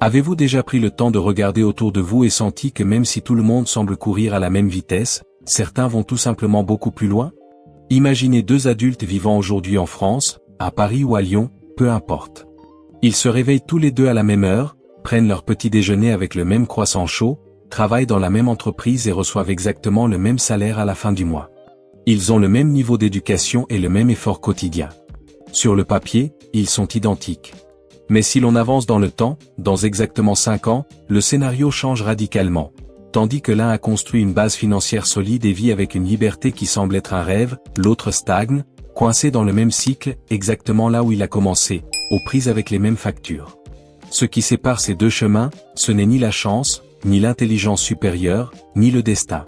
Avez-vous déjà pris le temps de regarder autour de vous et senti que même si tout le monde semble courir à la même vitesse, certains vont tout simplement beaucoup plus loin? Imaginez deux adultes vivant aujourd'hui en France, à Paris ou à Lyon, peu importe. Ils se réveillent tous les deux à la même heure, prennent leur petit déjeuner avec le même croissant chaud, travaillent dans la même entreprise et reçoivent exactement le même salaire à la fin du mois. Ils ont le même niveau d'éducation et le même effort quotidien. Sur le papier, ils sont identiques. Mais si l'on avance dans le temps, dans exactement 5 ans, le scénario change radicalement. Tandis que l'un a construit une base financière solide et vit avec une liberté qui semble être un rêve, l'autre stagne, coincé dans le même cycle, exactement là où il a commencé, aux prises avec les mêmes factures. Ce qui sépare ces deux chemins, ce n'est ni la chance, ni l'intelligence supérieure, ni le destin.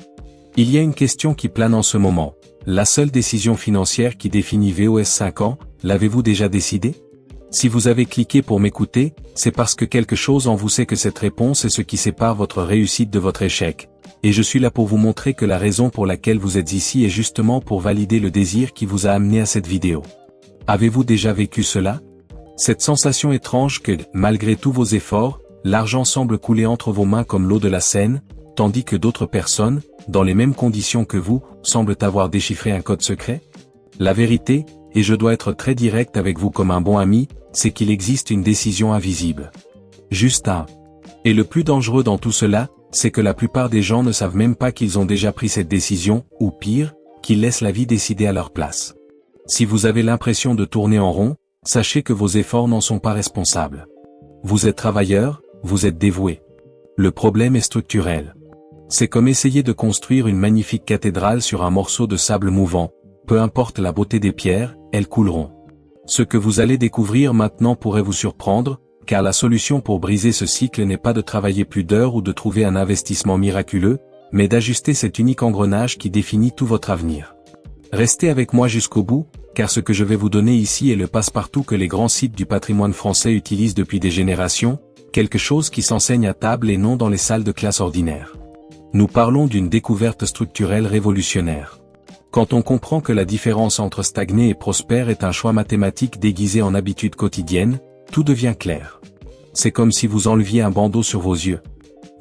Il y a une question qui plane en ce moment. La seule décision financière qui définit VOS 5 ans, l'avez-vous déjà décidée? Si vous avez cliqué pour m'écouter, c'est parce que quelque chose en vous sait que cette réponse est ce qui sépare votre réussite de votre échec. Et je suis là pour vous montrer que la raison pour laquelle vous êtes ici est justement pour valider le désir qui vous a amené à cette vidéo. Avez-vous déjà vécu cela? Cette sensation étrange que, malgré tous vos efforts, l'argent semble couler entre vos mains comme l'eau de la Seine, tandis que d'autres personnes, dans les mêmes conditions que vous, semblent avoir déchiffré un code secret? La vérité, et je dois être très direct avec vous comme un bon ami, c'est qu'il existe une décision invisible. Juste un. Et le plus dangereux dans tout cela, c'est que la plupart des gens ne savent même pas qu'ils ont déjà pris cette décision, ou pire, qu'ils laissent la vie décider à leur place. Si vous avez l'impression de tourner en rond, sachez que vos efforts n'en sont pas responsables. Vous êtes travailleur, vous êtes dévoué. Le problème est structurel. C'est comme essayer de construire une magnifique cathédrale sur un morceau de sable mouvant. Peu importe la beauté des pierres, elles couleront. Ce que vous allez découvrir maintenant pourrait vous surprendre, car la solution pour briser ce cycle n'est pas de travailler plus d'heures ou de trouver un investissement miraculeux, mais d'ajuster cet unique engrenage qui définit tout votre avenir. Restez avec moi jusqu'au bout, car ce que je vais vous donner ici est le passe-partout que les grands sites du patrimoine français utilisent depuis des générations, quelque chose qui s'enseigne à table et non dans les salles de classe ordinaires. Nous parlons d'une découverte structurelle révolutionnaire. Quand on comprend que la différence entre stagner et prospère est un choix mathématique déguisé en habitude quotidienne, tout devient clair. C'est comme si vous enleviez un bandeau sur vos yeux.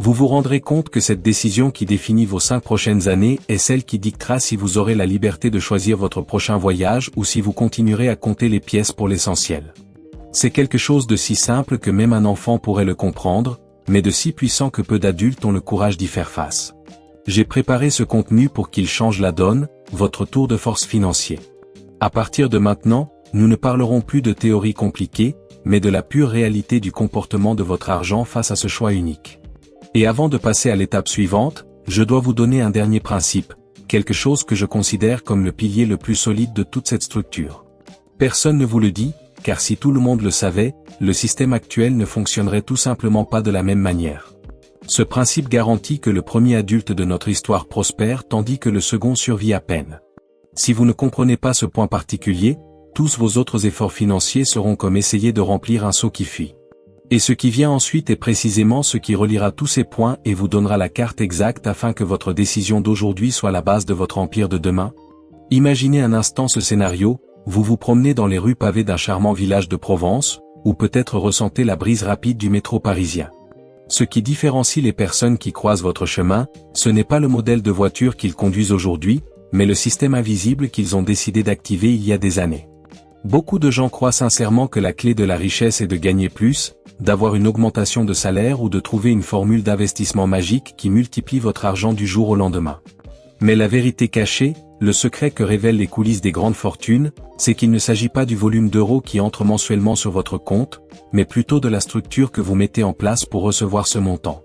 Vous vous rendrez compte que cette décision qui définit vos 5 prochaines années est celle qui dictera si vous aurez la liberté de choisir votre prochain voyage ou si vous continuerez à compter les pièces pour l'essentiel. C'est quelque chose de si simple que même un enfant pourrait le comprendre, mais de si puissant que peu d'adultes ont le courage d'y faire face. J'ai préparé ce contenu pour qu'il change la donne, votre tour de force financier. À partir de maintenant, nous ne parlerons plus de théories compliquées, mais de la pure réalité du comportement de votre argent face à ce choix unique. Et avant de passer à l'étape suivante, je dois vous donner un dernier principe, quelque chose que je considère comme le pilier le plus solide de toute cette structure. Personne ne vous le dit, car si tout le monde le savait, le système actuel ne fonctionnerait tout simplement pas de la même manière. Ce principe garantit que le premier adulte de notre histoire prospère tandis que le second survit à peine. Si vous ne comprenez pas ce point particulier, tous vos autres efforts financiers seront comme essayer de remplir un seau qui fuit. Et ce qui vient ensuite est précisément ce qui reliera tous ces points et vous donnera la carte exacte afin que votre décision d'aujourd'hui soit la base de votre empire de demain. Imaginez un instant ce scénario, vous vous promenez dans les rues pavées d'un charmant village de Provence, ou peut-être ressentez la brise rapide du métro parisien. Ce qui différencie les personnes qui croisent votre chemin, ce n'est pas le modèle de voiture qu'ils conduisent aujourd'hui, mais le système invisible qu'ils ont décidé d'activer il y a des années. Beaucoup de gens croient sincèrement que la clé de la richesse est de gagner plus, d'avoir une augmentation de salaire ou de trouver une formule d'investissement magique qui multiplie votre argent du jour au lendemain. Mais la vérité cachée, le secret que révèlent les coulisses des grandes fortunes, c'est qu'il ne s'agit pas du volume d'euros qui entre mensuellement sur votre compte, mais plutôt de la structure que vous mettez en place pour recevoir ce montant.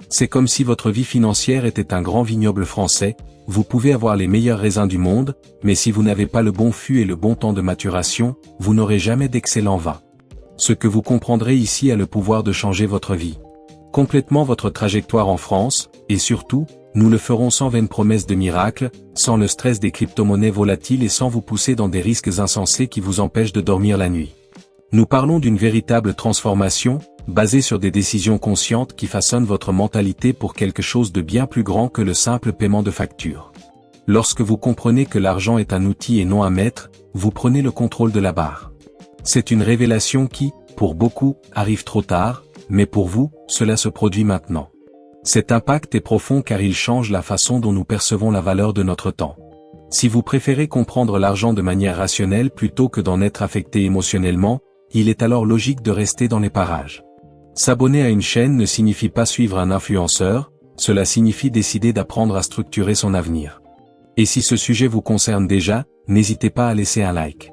C'est comme si votre vie financière était un grand vignoble français, vous pouvez avoir les meilleurs raisins du monde, mais si vous n'avez pas le bon fût et le bon temps de maturation, vous n'aurez jamais d'excellent vin. Ce que vous comprendrez ici a le pouvoir de changer votre vie. Complètement votre trajectoire en France, et surtout, nous le ferons sans vaine promesse de miracle, sans le stress des crypto-monnaies volatiles et sans vous pousser dans des risques insensés qui vous empêchent de dormir la nuit. Nous parlons d'une véritable transformation, basée sur des décisions conscientes qui façonnent votre mentalité pour quelque chose de bien plus grand que le simple paiement de factures. Lorsque vous comprenez que l'argent est un outil et non un maître, vous prenez le contrôle de la barre. C'est une révélation qui, pour beaucoup, arrive trop tard, mais pour vous, cela se produit maintenant. Cet impact est profond car il change la façon dont nous percevons la valeur de notre temps. Si vous préférez comprendre l'argent de manière rationnelle plutôt que d'en être affecté émotionnellement, il est alors logique de rester dans les parages. S'abonner à une chaîne ne signifie pas suivre un influenceur, cela signifie décider d'apprendre à structurer son avenir. Et si ce sujet vous concerne déjà, n'hésitez pas à laisser un like.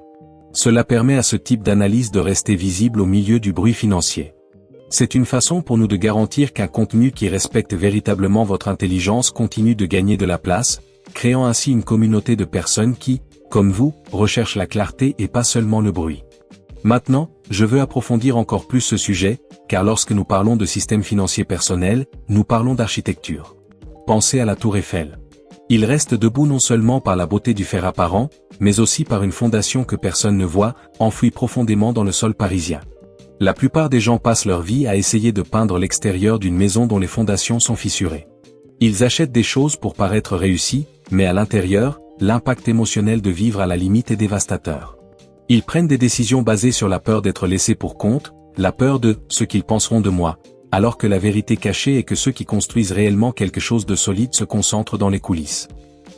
Cela permet à ce type d'analyse de rester visible au milieu du bruit financier. C'est une façon pour nous de garantir qu'un contenu qui respecte véritablement votre intelligence continue de gagner de la place, créant ainsi une communauté de personnes qui, comme vous, recherchent la clarté et pas seulement le bruit. Maintenant, je veux approfondir encore plus ce sujet, car lorsque nous parlons de système financier personnel, nous parlons d'architecture. Pensez à la Tour Eiffel. Il reste debout non seulement par la beauté du fer apparent, mais aussi par une fondation que personne ne voit, enfouie profondément dans le sol parisien. La plupart des gens passent leur vie à essayer de peindre l'extérieur d'une maison dont les fondations sont fissurées. Ils achètent des choses pour paraître réussis, mais à l'intérieur, l'impact émotionnel de vivre à la limite est dévastateur. Ils prennent des décisions basées sur la peur d'être laissés pour compte, la peur de « ce qu'ils penseront de moi », alors que la vérité cachée est que ceux qui construisent réellement quelque chose de solide se concentrent dans les coulisses.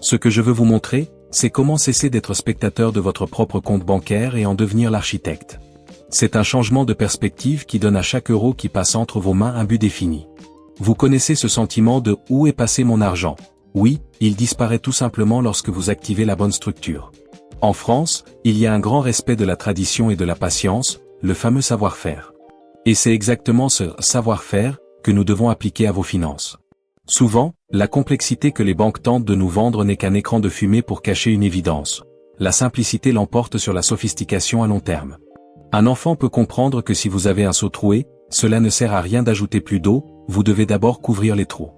Ce que je veux vous montrer, c'est comment cesser d'être spectateur de votre propre compte bancaire et en devenir l'architecte. C'est un changement de perspective qui donne à chaque euro qui passe entre vos mains un but défini. Vous connaissez ce sentiment de « où est passé mon argent ?» Oui, il disparaît tout simplement lorsque vous activez la bonne structure. En France, il y a un grand respect de la tradition et de la patience, le fameux savoir-faire. Et c'est exactement ce savoir-faire que nous devons appliquer à vos finances. Souvent, la complexité que les banques tentent de nous vendre n'est qu'un écran de fumée pour cacher une évidence. La simplicité l'emporte sur la sophistication à long terme. Un enfant peut comprendre que si vous avez un seau troué, cela ne sert à rien d'ajouter plus d'eau, vous devez d'abord couvrir les trous.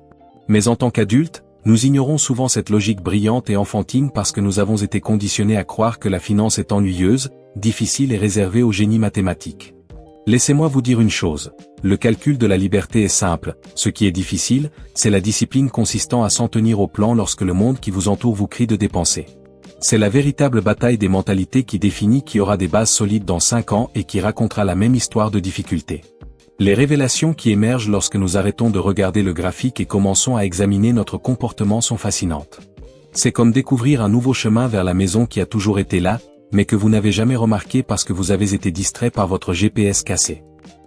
Mais en tant qu'adultes, nous ignorons souvent cette logique brillante et enfantine parce que nous avons été conditionnés à croire que la finance est ennuyeuse, difficile et réservée au génie mathématique. Laissez-moi vous dire une chose, le calcul de la liberté est simple, ce qui est difficile, c'est la discipline consistant à s'en tenir au plan lorsque le monde qui vous entoure vous crie de dépenser. C'est la véritable bataille des mentalités qui définit qui aura des bases solides dans 5 ans et qui racontera la même histoire de difficulté. Les révélations qui émergent lorsque nous arrêtons de regarder le graphique et commençons à examiner notre comportement sont fascinantes. C'est comme découvrir un nouveau chemin vers la maison qui a toujours été là, mais que vous n'avez jamais remarqué parce que vous avez été distrait par votre GPS cassé.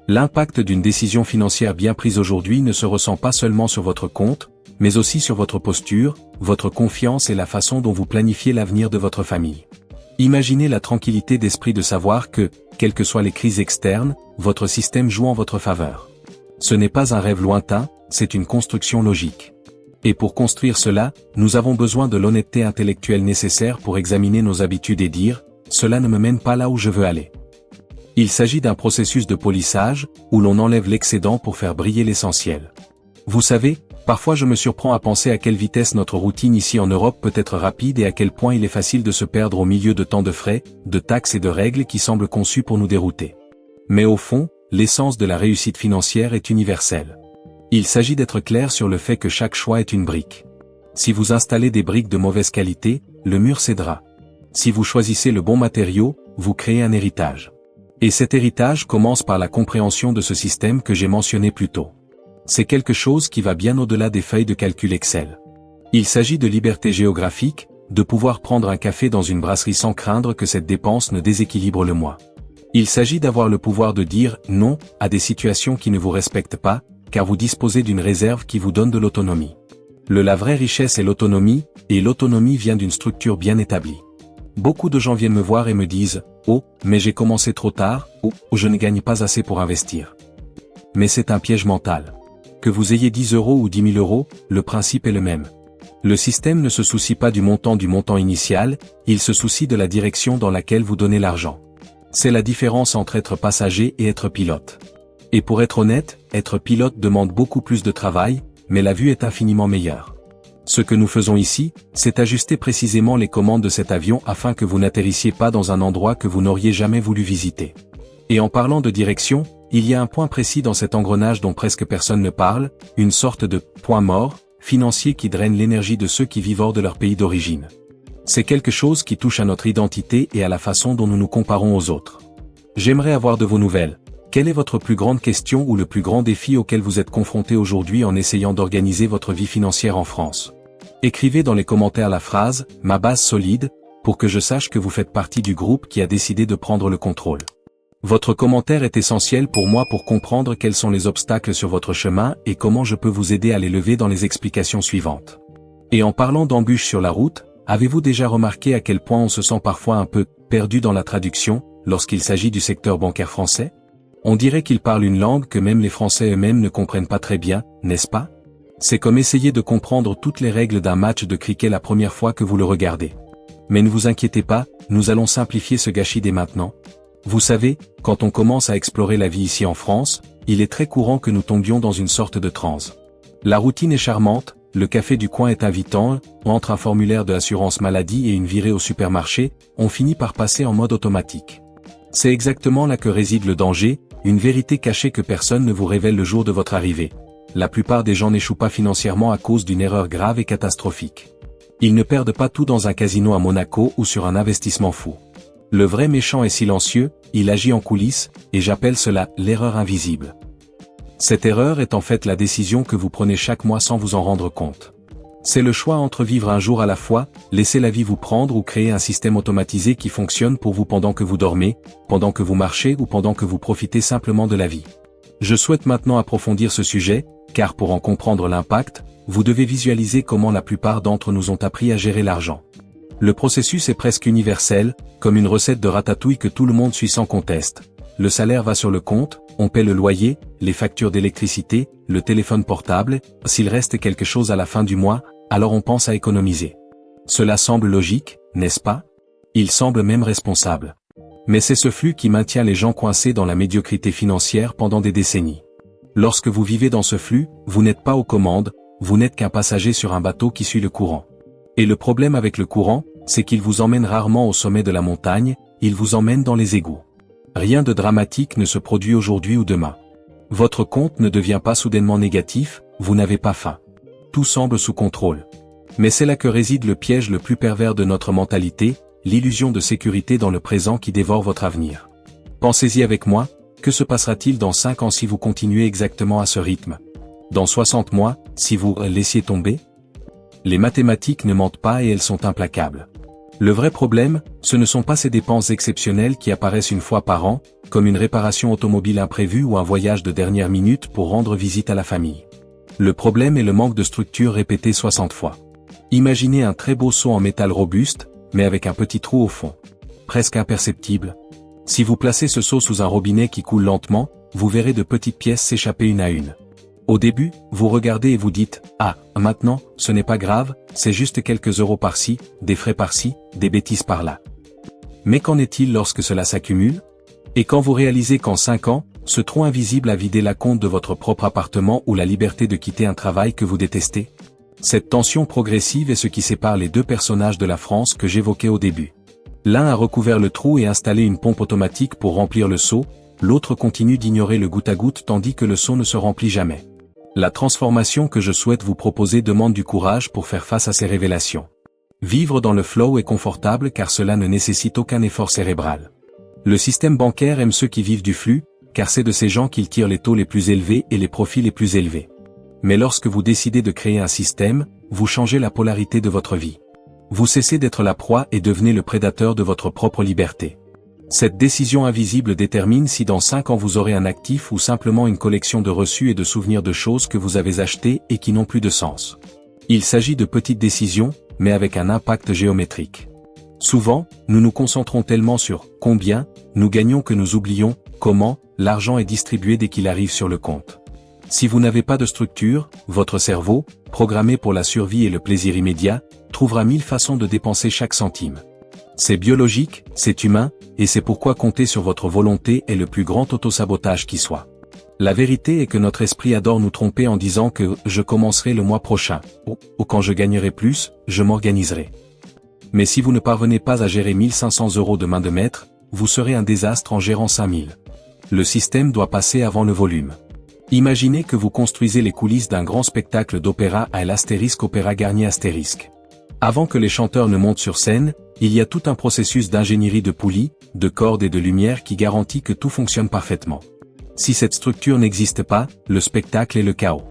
L'impact d'une décision financière bien prise aujourd'hui ne se ressent pas seulement sur votre compte, mais aussi sur votre posture, votre confiance et la façon dont vous planifiez l'avenir de votre famille. Imaginez la tranquillité d'esprit de savoir que, quelles que soient les crises externes, votre système joue en votre faveur. Ce n'est pas un rêve lointain, c'est une construction logique. Et pour construire cela, nous avons besoin de l'honnêteté intellectuelle nécessaire pour examiner nos habitudes et dire « cela ne me mène pas là où je veux aller ». Il s'agit d'un processus de polissage, où l'on enlève l'excédent pour faire briller l'essentiel. Vous savez, parfois je me surprends à penser à quelle vitesse notre routine ici en Europe peut être rapide et à quel point il est facile de se perdre au milieu de tant de frais, de taxes et de règles qui semblent conçues pour nous dérouter. Mais au fond, l'essence de la réussite financière est universelle. Il s'agit d'être clair sur le fait que chaque choix est une brique. Si vous installez des briques de mauvaise qualité, le mur cédera. Si vous choisissez le bon matériau, vous créez un héritage. Et cet héritage commence par la compréhension de ce système que j'ai mentionné plus tôt. C'est quelque chose qui va bien au-delà des feuilles de calcul Excel. Il s'agit de liberté géographique, de pouvoir prendre un café dans une brasserie sans craindre que cette dépense ne déséquilibre le mois. Il s'agit d'avoir le pouvoir de dire « non » à des situations qui ne vous respectent pas, car vous disposez d'une réserve qui vous donne de l'autonomie. La vraie richesse est l'autonomie, et l'autonomie vient d'une structure bien établie. Beaucoup de gens viennent me voir et me disent « oh, mais j'ai commencé trop tard » ou « je ne gagne pas assez pour investir ». Mais c'est un piège mental. Que vous ayez 10 € ou 10 000 €, le principe est le même. Le système ne se soucie pas du montant initial, il se soucie de la direction dans laquelle vous donnez l'argent. C'est la différence entre être passager et être pilote. Et pour être honnête, être pilote demande beaucoup plus de travail, mais la vue est infiniment meilleure. Ce que nous faisons ici, c'est ajuster précisément les commandes de cet avion afin que vous n'atterrissiez pas dans un endroit que vous n'auriez jamais voulu visiter. Et en parlant de direction, il y a un point précis dans cet engrenage dont presque personne ne parle, une sorte de « point mort » financier qui draine l'énergie de ceux qui vivent hors de leur pays d'origine. C'est quelque chose qui touche à notre identité et à la façon dont nous nous comparons aux autres. J'aimerais avoir de vos nouvelles. Quelle est votre plus grande question ou le plus grand défi auquel vous êtes confronté aujourd'hui en essayant d'organiser votre vie financière en France? Écrivez dans les commentaires la phrase « Ma base solide » pour que je sache que vous faites partie du groupe qui a décidé de prendre le contrôle. Votre commentaire est essentiel pour moi pour comprendre quels sont les obstacles sur votre chemin et comment je peux vous aider à les lever dans les explications suivantes. Et en parlant d'embûches sur la route, avez-vous déjà remarqué à quel point on se sent parfois un peu perdu dans la traduction lorsqu'il s'agit du secteur bancaire français? On dirait qu'ils parlent une langue que même les Français eux-mêmes ne comprennent pas très bien, n'est-ce pas? C'est comme essayer de comprendre toutes les règles d'un match de cricket la première fois que vous le regardez. Mais ne vous inquiétez pas, nous allons simplifier ce gâchis dès maintenant. Vous savez, quand on commence à explorer la vie ici en France, il est très courant que nous tombions dans une sorte de transe. La routine est charmante, le café du coin est invitant, entre un formulaire de assurance maladie et une virée au supermarché, on finit par passer en mode automatique. C'est exactement là que réside le danger, une vérité cachée que personne ne vous révèle le jour de votre arrivée. La plupart des gens n'échouent pas financièrement à cause d'une erreur grave et catastrophique. Ils ne perdent pas tout dans un casino à Monaco ou sur un investissement fou. Le vrai méchant est silencieux, il agit en coulisses, et j'appelle cela l'erreur invisible. Cette erreur est en fait la décision que vous prenez chaque mois sans vous en rendre compte. C'est le choix entre vivre un jour à la fois, laisser la vie vous prendre ou créer un système automatisé qui fonctionne pour vous pendant que vous dormez, pendant que vous marchez ou pendant que vous profitez simplement de la vie. Je souhaite maintenant approfondir ce sujet, car pour en comprendre l'impact, vous devez visualiser comment la plupart d'entre nous ont appris à gérer l'argent. Le processus est presque universel, comme une recette de ratatouille que tout le monde suit sans conteste. Le salaire va sur le compte, on paie le loyer, les factures d'électricité, le téléphone portable, s'il reste quelque chose à la fin du mois, alors on pense à économiser. Cela semble logique, n'est-ce pas? Il semble même responsable. Mais c'est ce flux qui maintient les gens coincés dans la médiocrité financière pendant des décennies. Lorsque vous vivez dans ce flux, vous n'êtes pas aux commandes, vous n'êtes qu'un passager sur un bateau qui suit le courant. Et le problème avec le courant, c'est qu'il vous emmène rarement au sommet de la montagne, il vous emmène dans les égouts. Rien de dramatique ne se produit aujourd'hui ou demain. Votre compte ne devient pas soudainement négatif, vous n'avez pas faim. Tout semble sous contrôle. Mais c'est là que réside le piège le plus pervers de notre mentalité, l'illusion de sécurité dans le présent qui dévore votre avenir. Pensez-y avec moi, que se passera-t-il dans 5 ans si vous continuez exactement à ce rythme? Dans 60 mois, si vous laissiez tomber? Les mathématiques ne mentent pas et elles sont implacables. Le vrai problème, ce ne sont pas ces dépenses exceptionnelles qui apparaissent une fois par an, comme une réparation automobile imprévue ou un voyage de dernière minute pour rendre visite à la famille. Le problème est le manque de structure répété 60 fois. Imaginez un très beau seau en métal robuste, mais avec un petit trou au fond. Presque imperceptible. Si vous placez ce seau sous un robinet qui coule lentement, vous verrez de petites pièces s'échapper une à une. Au début, vous regardez et vous dites « Ah, maintenant, ce n'est pas grave, c'est juste quelques euros par-ci, des frais par-ci, des bêtises par-là. » Mais qu'en est-il lorsque cela s'accumule? Et quand vous réalisez qu'en 5 ans, ce trou invisible a vidé la compte de votre propre appartement ou la liberté de quitter un travail que vous détestez? Cette tension progressive est ce qui sépare les deux personnages de la France que j'évoquais au début. L'un a recouvert le trou et installé une pompe automatique pour remplir le seau, l'autre continue d'ignorer le goutte à goutte tandis que le seau ne se remplit jamais. La transformation que je souhaite vous proposer demande du courage pour faire face à ces révélations. Vivre dans le flow est confortable car cela ne nécessite aucun effort cérébral. Le système bancaire aime ceux qui vivent du flux, car c'est de ces gens qu'il tire les taux les plus élevés et les profits les plus élevés. Mais lorsque vous décidez de créer un système, vous changez la polarité de votre vie. Vous cessez d'être la proie et devenez le prédateur de votre propre liberté. Cette décision invisible détermine si dans 5 ans vous aurez un actif ou simplement une collection de reçus et de souvenirs de choses que vous avez achetées et qui n'ont plus de sens. Il s'agit de petites décisions, mais avec un impact géométrique. Souvent, nous nous concentrons tellement sur « combien » nous gagnons que nous oublions « comment » l'argent est distribué dès qu'il arrive sur le compte. Si vous n'avez pas de structure, votre cerveau, programmé pour la survie et le plaisir immédiat, trouvera 1000 façons de dépenser chaque centime. C'est biologique, c'est humain, et c'est pourquoi compter sur votre volonté est le plus grand autosabotage qui soit. La vérité est que notre esprit adore nous tromper en disant que « je commencerai le mois prochain » ou « quand je gagnerai plus, je m'organiserai ». Mais si vous ne parvenez pas à gérer 1500 € de main de maître, vous serez un désastre en gérant 5000. Le système doit passer avant le volume. Imaginez que vous construisez les coulisses d'un grand spectacle d'opéra à l'Astérisque Opéra Garnier Astérisque. Avant que les chanteurs ne montent sur scène, il y a tout un processus d'ingénierie de poulies, de cordes et de lumière qui garantit que tout fonctionne parfaitement. Si cette structure n'existe pas, le spectacle est le chaos.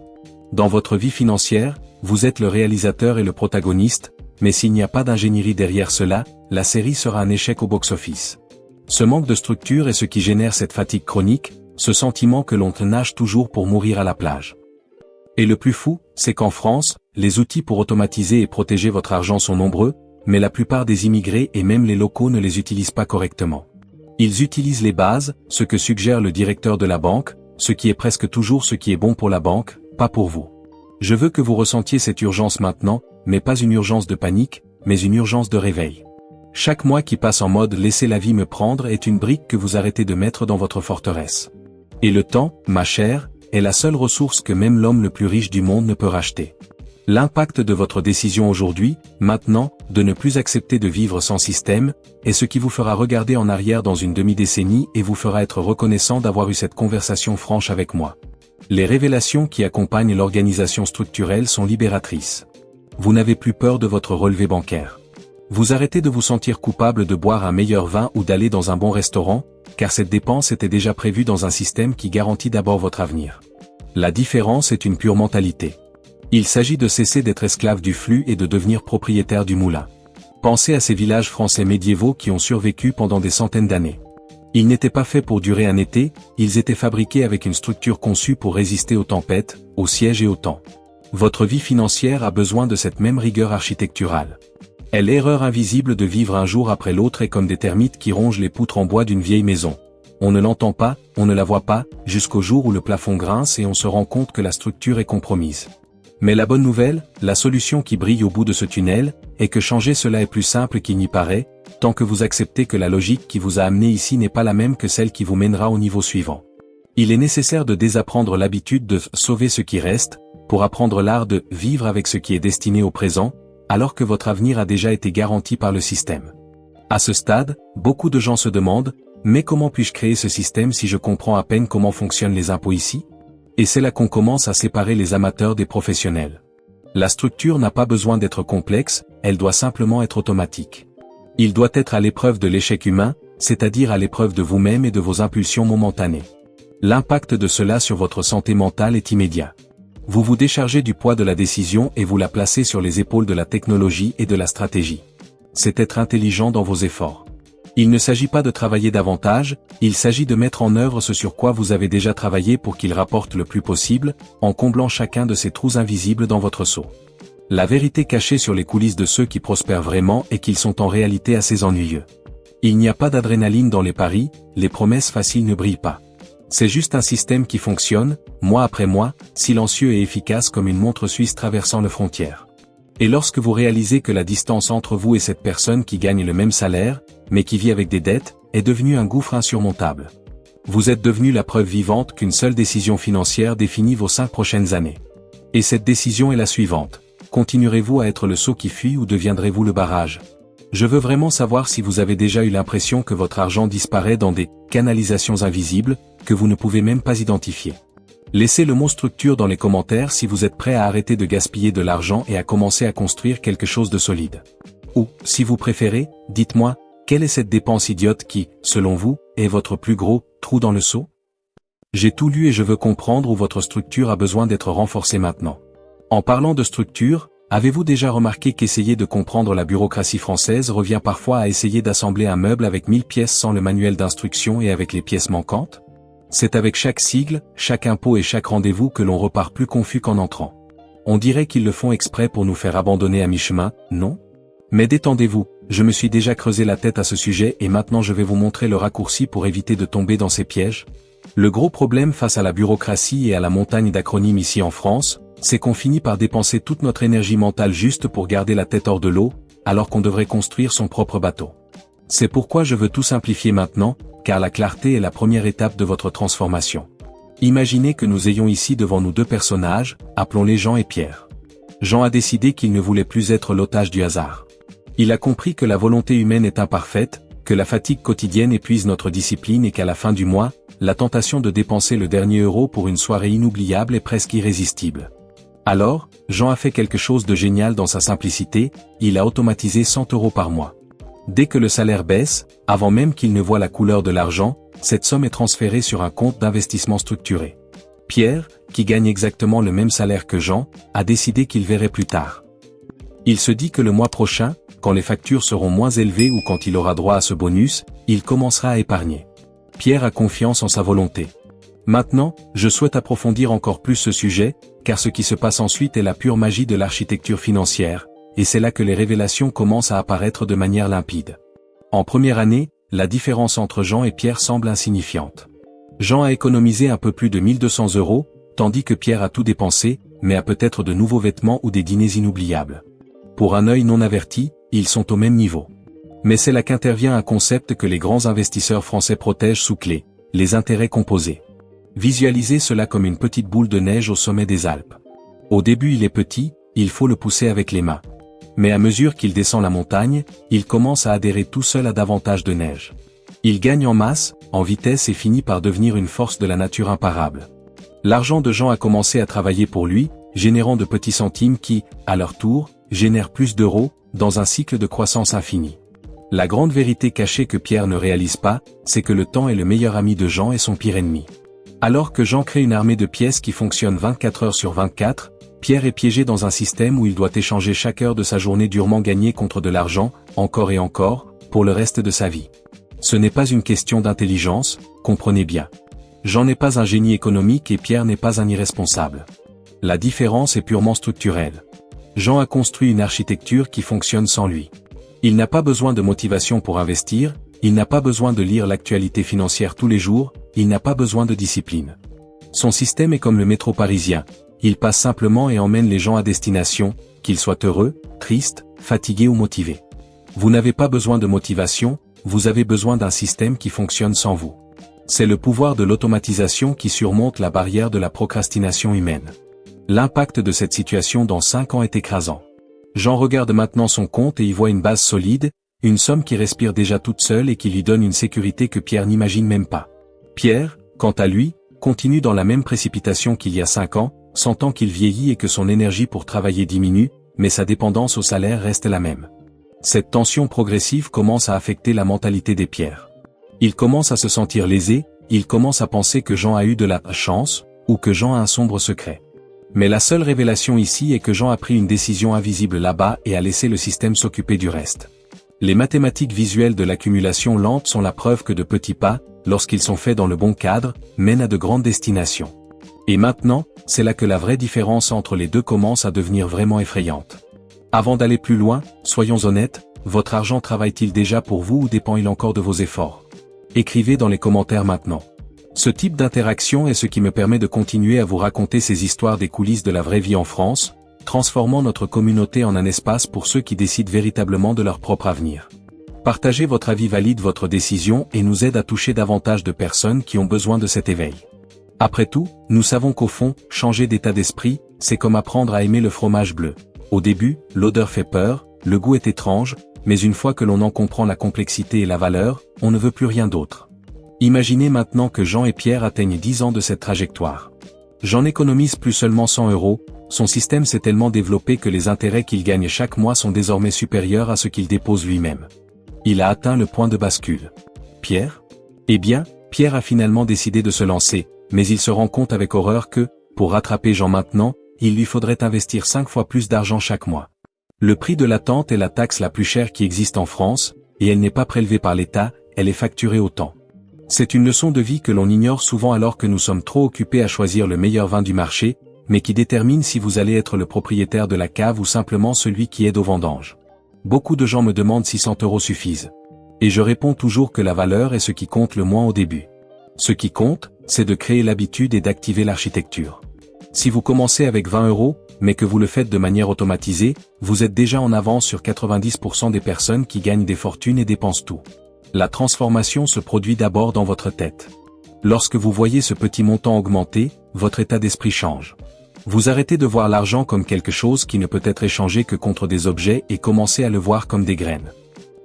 Dans votre vie financière, vous êtes le réalisateur et le protagoniste, mais s'il n'y a pas d'ingénierie derrière cela, la série sera un échec au box-office. Ce manque de structure est ce qui génère cette fatigue chronique, ce sentiment que l'on nage toujours pour mourir à la plage. Et le plus fou, c'est qu'en France, les outils pour automatiser et protéger votre argent sont nombreux, mais la plupart des immigrés et même les locaux ne les utilisent pas correctement. Ils utilisent les bases, ce que suggère le directeur de la banque, ce qui est presque toujours ce qui est bon pour la banque, pas pour vous. Je veux que vous ressentiez cette urgence maintenant, mais pas une urgence de panique, mais une urgence de réveil. Chaque mois qui passe en mode « laissez la vie me prendre » est une brique que vous arrêtez de mettre dans votre forteresse. Et le temps, ma chère, est la seule ressource que même l'homme le plus riche du monde ne peut racheter. L'impact de votre décision aujourd'hui, maintenant, de ne plus accepter de vivre sans système, est ce qui vous fera regarder en arrière dans une demi-décennie et vous fera être reconnaissant d'avoir eu cette conversation franche avec moi. Les révélations qui accompagnent l'organisation structurelle sont libératrices. Vous n'avez plus peur de votre relevé bancaire. Vous arrêtez de vous sentir coupable de boire un meilleur vin ou d'aller dans un bon restaurant, car cette dépense était déjà prévue dans un système qui garantit d'abord votre avenir. La différence est une pure mentalité. Il s'agit de cesser d'être esclave du flux et de devenir propriétaire du moulin. Pensez à ces villages français médiévaux qui ont survécu pendant des centaines d'années. Ils n'étaient pas faits pour durer un été, ils étaient fabriqués avec une structure conçue pour résister aux tempêtes, aux sièges et au temps. Votre vie financière a besoin de cette même rigueur architecturale. L'erreur invisible de vivre un jour après l'autre est comme des termites qui rongent les poutres en bois d'une vieille maison. On ne l'entend pas, on ne la voit pas, jusqu'au jour où le plafond grince et on se rend compte que la structure est compromise. Mais la bonne nouvelle, la solution qui brille au bout de ce tunnel, est que changer cela est plus simple qu'il n'y paraît, tant que vous acceptez que la logique qui vous a amené ici n'est pas la même que celle qui vous mènera au niveau suivant. Il est nécessaire de désapprendre l'habitude de sauver ce qui reste, pour apprendre l'art de vivre avec ce qui est destiné au présent, alors que votre avenir a déjà été garanti par le système. À ce stade, beaucoup de gens se demandent, mais comment puis-je créer ce système si je comprends à peine comment fonctionnent les impôts ici ? Et c'est là qu'on commence à séparer les amateurs des professionnels. La structure n'a pas besoin d'être complexe, elle doit simplement être automatique. Il doit être à l'épreuve de l'échec humain, c'est-à-dire à l'épreuve de vous-même et de vos impulsions momentanées. L'impact de cela sur votre santé mentale est immédiat. Vous vous déchargez du poids de la décision et vous la placez sur les épaules de la technologie et de la stratégie. C'est être intelligent dans vos efforts. Il ne s'agit pas de travailler davantage, il s'agit de mettre en œuvre ce sur quoi vous avez déjà travaillé pour qu'il rapporte le plus possible, en comblant chacun de ces trous invisibles dans votre seau. La vérité cachée sur les coulisses de ceux qui prospèrent vraiment est qu'ils sont en réalité assez ennuyeux. Il n'y a pas d'adrénaline dans les paris, les promesses faciles ne brillent pas. C'est juste un système qui fonctionne, mois après mois, silencieux et efficace comme une montre suisse traversant les frontières. Et lorsque vous réalisez que la distance entre vous et cette personne qui gagne le même salaire, mais qui vit avec des dettes, est devenue un gouffre insurmontable. Vous êtes devenu la preuve vivante qu'une seule décision financière définit vos 5 prochaines années. Et cette décision est la suivante. Continuerez-vous à être le seau qui fuit ou deviendrez-vous le barrage ? Je veux vraiment savoir si vous avez déjà eu l'impression que votre argent disparaît dans des canalisations invisibles, que vous ne pouvez même pas identifier. Laissez le mot structure dans les commentaires si vous êtes prêt à arrêter de gaspiller de l'argent et à commencer à construire quelque chose de solide. Ou, si vous préférez, dites-moi, quelle est cette dépense idiote qui, selon vous, est votre plus gros trou dans le seau ? J'ai tout lu et je veux comprendre où votre structure a besoin d'être renforcée maintenant. En parlant de structure, avez-vous déjà remarqué qu'essayer de comprendre la bureaucratie française revient parfois à essayer d'assembler un meuble avec 1000 pièces sans le manuel d'instruction et avec les pièces manquantes ? C'est avec chaque sigle, chaque impôt et chaque rendez-vous que l'on repart plus confus qu'en entrant. On dirait qu'ils le font exprès pour nous faire abandonner à mi-chemin, non ? Mais détendez-vous, je me suis déjà creusé la tête à ce sujet et maintenant je vais vous montrer le raccourci pour éviter de tomber dans ces pièges. Le gros problème face à la bureaucratie et à la montagne d'acronymes ici en France, c'est qu'on finit par dépenser toute notre énergie mentale juste pour garder la tête hors de l'eau, alors qu'on devrait construire son propre bateau. C'est pourquoi je veux tout simplifier maintenant, car la clarté est la première étape de votre transformation. Imaginez que nous ayons ici devant nous 2 personnages, appelons-les Jean et Pierre. Jean a décidé qu'il ne voulait plus être l'otage du hasard. Il a compris que la volonté humaine est imparfaite, que la fatigue quotidienne épuise notre discipline et qu'à la fin du mois, la tentation de dépenser le dernier euro pour une soirée inoubliable est presque irrésistible. Alors, Jean a fait quelque chose de génial dans sa simplicité, il a automatisé 100 € par mois. Dès que le salaire baisse, avant même qu'il ne voie la couleur de l'argent, cette somme est transférée sur un compte d'investissement structuré. Pierre, qui gagne exactement le même salaire que Jean, a décidé qu'il verrait plus tard. Il se dit que le mois prochain, quand les factures seront moins élevées ou quand il aura droit à ce bonus, il commencera à épargner. Pierre a confiance en sa volonté. Maintenant, je souhaite approfondir encore plus ce sujet, car ce qui se passe ensuite est la pure magie de l'architecture financière, et c'est là que les révélations commencent à apparaître de manière limpide. En première année, la différence entre Jean et Pierre semble insignifiante. Jean a économisé un peu plus de 1200 €, tandis que Pierre a tout dépensé, mais a peut-être de nouveaux vêtements ou des dîners inoubliables. Pour un œil non averti, ils sont au même niveau. Mais c'est là qu'intervient un concept que les grands investisseurs français protègent sous clé, les intérêts composés. Visualisez cela comme une petite boule de neige au sommet des Alpes. Au début il est petit, il faut le pousser avec les mains. Mais à mesure qu'il descend la montagne, il commence à adhérer tout seul à davantage de neige. Il gagne en masse, en vitesse et finit par devenir une force de la nature imparable. L'argent de Jean a commencé à travailler pour lui, générant de petits centimes qui, à leur tour, génèrent plus d'euros, dans un cycle de croissance infinie. La grande vérité cachée que Pierre ne réalise pas, c'est que le temps est le meilleur ami de Jean et son pire ennemi. Alors que Jean crée une armée de pièces qui fonctionne 24 heures sur 24, Pierre est piégé dans un système où il doit échanger chaque heure de sa journée durement gagnée contre de l'argent, encore et encore, pour le reste de sa vie. Ce n'est pas une question d'intelligence, comprenez bien. Jean n'est pas un génie économique et Pierre n'est pas un irresponsable. La différence est purement structurelle. Jean a construit une architecture qui fonctionne sans lui. Il n'a pas besoin de motivation pour investir, il n'a pas besoin de lire l'actualité financière tous les jours, il n'a pas besoin de discipline. Son système est comme le métro parisien, il passe simplement et emmène les gens à destination, qu'ils soient heureux, tristes, fatigués ou motivés. Vous n'avez pas besoin de motivation, vous avez besoin d'un système qui fonctionne sans vous. C'est le pouvoir de l'automatisation qui surmonte la barrière de la procrastination humaine. L'impact de cette situation dans 5 ans est écrasant. Jean regarde maintenant son compte et y voit une base solide, une somme qui respire déjà toute seule et qui lui donne une sécurité que Pierre n'imagine même pas. Pierre, quant à lui, continue dans la même précipitation qu'il y a 5 ans, sentant qu'il vieillit et que son énergie pour travailler diminue, mais sa dépendance au salaire reste la même. Cette tension progressive commence à affecter la mentalité des Pierre. Il commence à se sentir lésé, il commence à penser que Jean a eu de la chance, ou que Jean a un sombre secret. Mais la seule révélation ici est que Jean a pris une décision invisible là-bas et a laissé le système s'occuper du reste. Les mathématiques visuelles de l'accumulation lente sont la preuve que de petits pas, lorsqu'ils sont faits dans le bon cadre, mènent à de grandes destinations. Et maintenant, c'est là que la vraie différence entre les deux commence à devenir vraiment effrayante. Avant d'aller plus loin, soyons honnêtes, votre argent travaille-t-il déjà pour vous ou dépend-il encore de vos efforts? Écrivez dans les commentaires maintenant. Ce type d'interaction est ce qui me permet de continuer à vous raconter ces histoires des coulisses de la vraie vie en France, transformant notre communauté en un espace pour ceux qui décident véritablement de leur propre avenir. Partagez votre avis, valide votre décision et nous aide à toucher davantage de personnes qui ont besoin de cet éveil. Après tout, nous savons qu'au fond, changer d'état d'esprit, c'est comme apprendre à aimer le fromage bleu. Au début, l'odeur fait peur, le goût est étrange, mais une fois que l'on en comprend la complexité et la valeur, on ne veut plus rien d'autre. Imaginez maintenant que Jean et Pierre atteignent 10 ans de cette trajectoire. Jean n'économise plus seulement 100 €, son système s'est tellement développé que les intérêts qu'il gagne chaque mois sont désormais supérieurs à ce qu'il dépose lui-même. Il a atteint le point de bascule. Pierre? Eh bien, Pierre a finalement décidé de se lancer, mais il se rend compte avec horreur que, pour rattraper Jean maintenant, il lui faudrait investir 5 fois plus d'argent chaque mois. Le prix de l'attente est la taxe la plus chère qui existe en France, et elle n'est pas prélevée par l'État, elle est facturée au temps. C'est une leçon de vie que l'on ignore souvent alors que nous sommes trop occupés à choisir le meilleur vin du marché, mais qui détermine si vous allez être le propriétaire de la cave ou simplement celui qui aide aux vendanges. Beaucoup de gens me demandent si 100 € suffisent. Et je réponds toujours que la valeur est ce qui compte le moins au début. Ce qui compte, c'est de créer l'habitude et d'activer l'architecture. Si vous commencez avec 20 €, mais que vous le faites de manière automatisée, vous êtes déjà en avance sur 90% des personnes qui gagnent des fortunes et dépensent tout. La transformation se produit d'abord dans votre tête. Lorsque vous voyez ce petit montant augmenter, votre état d'esprit change. Vous arrêtez de voir l'argent comme quelque chose qui ne peut être échangé que contre des objets et commencez à le voir comme des graines.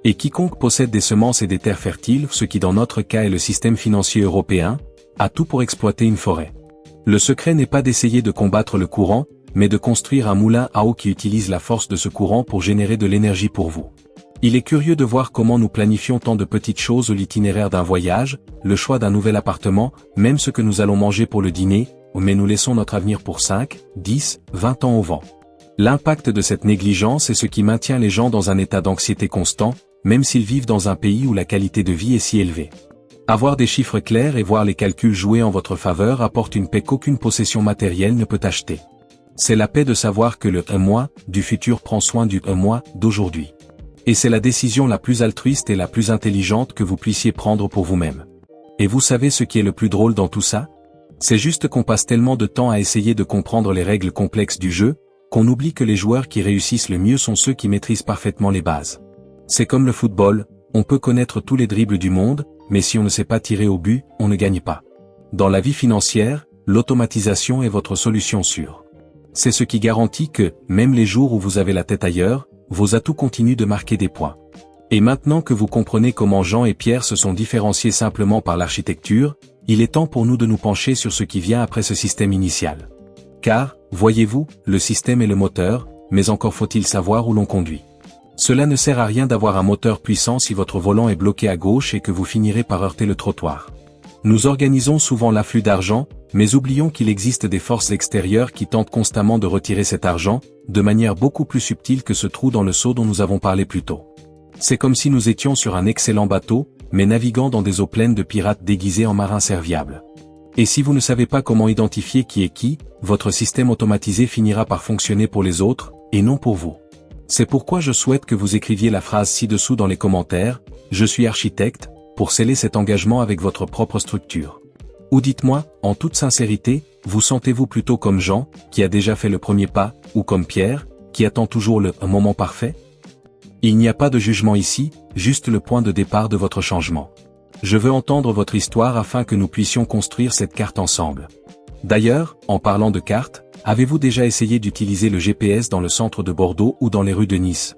Et quiconque possède des semences et des terres fertiles, ce qui dans notre cas est le système financier européen, a tout pour exploiter une forêt. Le secret n'est pas d'essayer de combattre le courant, mais de construire un moulin à eau qui utilise la force de ce courant pour générer de l'énergie pour vous. Il est curieux de voir comment nous planifions tant de petites choses ou l'itinéraire d'un voyage, le choix d'un nouvel appartement, même ce que nous allons manger pour le dîner, mais nous laissons notre avenir pour 5, 10, 20 ans au vent. L'impact de cette négligence est ce qui maintient les gens dans un état d'anxiété constant, même s'ils vivent dans un pays où la qualité de vie est si élevée. Avoir des chiffres clairs et voir les calculs jouer en votre faveur apporte une paix qu'aucune possession matérielle ne peut acheter. C'est la paix de savoir que le « moi » du futur prend soin du « moi » d'aujourd'hui. Et c'est la décision la plus altruiste et la plus intelligente que vous puissiez prendre pour vous-même. Et vous savez ce qui est le plus drôle dans tout ça? C'est juste qu'on passe tellement de temps à essayer de comprendre les règles complexes du jeu, qu'on oublie que les joueurs qui réussissent le mieux sont ceux qui maîtrisent parfaitement les bases. C'est comme le football, on peut connaître tous les dribbles du monde, mais si on ne sait pas tirer au but, on ne gagne pas. Dans la vie financière, l'automatisation est votre solution sûre. C'est ce qui garantit que, même les jours où vous avez la tête ailleurs, vos atouts continuent de marquer des points. Et maintenant que vous comprenez comment Jean et Pierre se sont différenciés simplement par l'architecture, il est temps pour nous de nous pencher sur ce qui vient après ce système initial. Car, voyez-vous, le système est le moteur, mais encore faut-il savoir où l'on conduit. Cela ne sert à rien d'avoir un moteur puissant si votre volant est bloqué à gauche et que vous finirez par heurter le trottoir. Nous organisons souvent l'afflux d'argent, mais oublions qu'il existe des forces extérieures qui tentent constamment de retirer cet argent, de manière beaucoup plus subtile que ce trou dans le seau dont nous avons parlé plus tôt. C'est comme si nous étions sur un excellent bateau, mais naviguant dans des eaux pleines de pirates déguisés en marins serviables. Et si vous ne savez pas comment identifier qui est qui, votre système automatisé finira par fonctionner pour les autres, et non pour vous. C'est pourquoi je souhaite que vous écriviez la phrase ci-dessous dans les commentaires, « Je suis architecte », pour sceller cet engagement avec votre propre structure. Ou dites-moi, en toute sincérité, vous sentez-vous plutôt comme Jean, qui a déjà fait le premier pas, ou comme Pierre, qui attend toujours le « moment parfait ». Il n'y a pas de jugement ici, juste le point de départ de votre changement. Je veux entendre votre histoire afin que nous puissions construire cette carte ensemble. D'ailleurs, en parlant de carte, avez-vous déjà essayé d'utiliser le GPS dans le centre de Bordeaux ou dans les rues de Nice?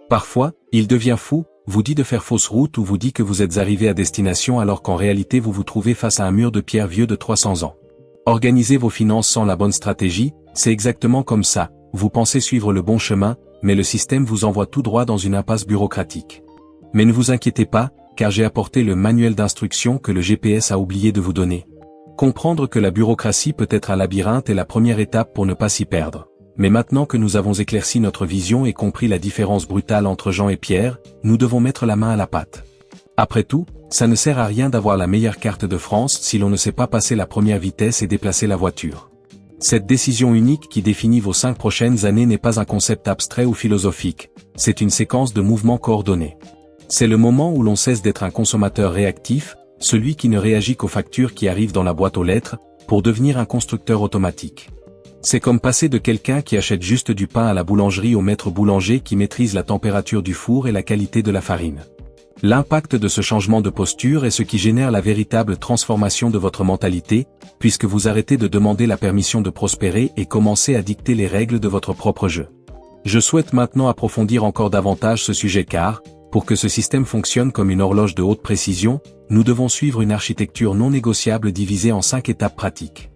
Parfois, il devient fou, vous dit de faire fausse route ou vous dit que vous êtes arrivé à destination alors qu'en réalité vous vous trouvez face à un mur de pierre vieux de 300 ans. Organiser vos finances sans la bonne stratégie, c'est exactement comme ça, vous pensez suivre le bon chemin, mais le système vous envoie tout droit dans une impasse bureaucratique. Mais ne vous inquiétez pas, car j'ai apporté le manuel d'instruction que le GPS a oublié de vous donner. Comprendre que la bureaucratie peut être un labyrinthe est la première étape pour ne pas s'y perdre. Mais maintenant que nous avons éclairci notre vision et compris la différence brutale entre Jean et Pierre, nous devons mettre la main à la pâte. Après tout, ça ne sert à rien d'avoir la meilleure carte de France si l'on ne sait pas passer la première vitesse et déplacer la voiture. Cette décision unique qui définit vos 5 prochaines années n'est pas un concept abstrait ou philosophique, c'est une séquence de mouvements coordonnés. C'est le moment où l'on cesse d'être un consommateur réactif, celui qui ne réagit qu'aux factures qui arrivent dans la boîte aux lettres, pour devenir un constructeur automatique. C'est comme passer de quelqu'un qui achète juste du pain à la boulangerie au maître boulanger qui maîtrise la température du four et la qualité de la farine. L'impact de ce changement de posture est ce qui génère la véritable transformation de votre mentalité, puisque vous arrêtez de demander la permission de prospérer et commencez à dicter les règles de votre propre jeu. Je souhaite maintenant approfondir encore davantage ce sujet car, pour que ce système fonctionne comme une horloge de haute précision, nous devons suivre une architecture non négociable divisée en 5 étapes pratiques.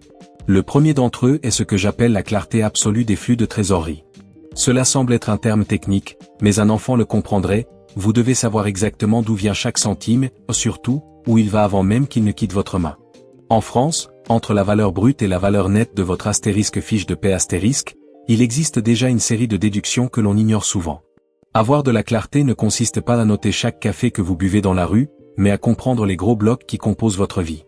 Le premier d'entre eux est ce que j'appelle la clarté absolue des flux de trésorerie. Cela semble être un terme technique, mais un enfant le comprendrait, vous devez savoir exactement d'où vient chaque centime, surtout, où il va avant même qu'il ne quitte votre main. En France, entre la valeur brute et la valeur nette de votre astérisque fiche de paie astérisque, il existe déjà une série de déductions que l'on ignore souvent. Avoir de la clarté ne consiste pas à noter chaque café que vous buvez dans la rue, mais à comprendre les gros blocs qui composent votre vie.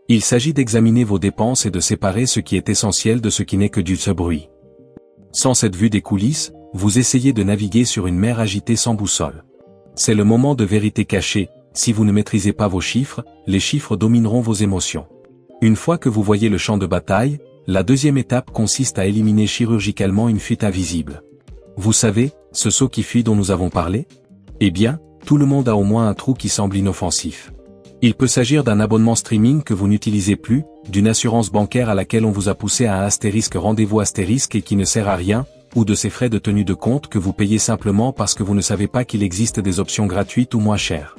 Il s'agit d'examiner vos dépenses et de séparer ce qui est essentiel de ce qui n'est que du bruit. Sans cette vue des coulisses, vous essayez de naviguer sur une mer agitée sans boussole. C'est le moment de vérité cachée, si vous ne maîtrisez pas vos chiffres, les chiffres domineront vos émotions. Une fois que vous voyez le champ de bataille, la deuxième étape consiste à éliminer chirurgicalement une fuite invisible. Vous savez, ce seau qui fuit dont nous avons parlé? Eh bien, tout le monde a au moins un trou qui semble inoffensif. Il peut s'agir d'un abonnement streaming que vous n'utilisez plus, d'une assurance bancaire à laquelle on vous a poussé à un astérisque rendez-vous astérisque et qui ne sert à rien, ou de ces frais de tenue de compte que vous payez simplement parce que vous ne savez pas qu'il existe des options gratuites ou moins chères.